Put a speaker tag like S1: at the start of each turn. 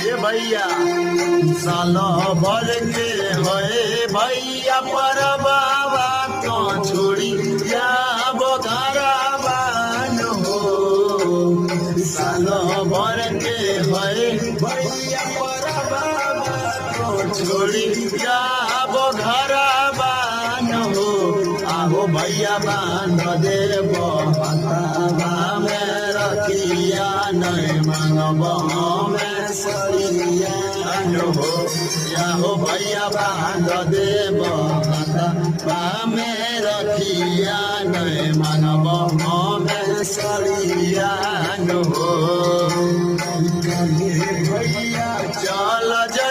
S1: ये भैया सालो भर के होए भैया पर बाबा तो छोड़ी जाब घरबान हो सालो भर के होए भैया पर बाबा तो छोड़ी जाब घरबान हो आहो भैया बांध देव हाथवा में रखिया नहीं मांगब में सरिया हो याहो भैया बांध देव हाथवा में रखिया नहीं मांगब में सरिया हो भैया चल जा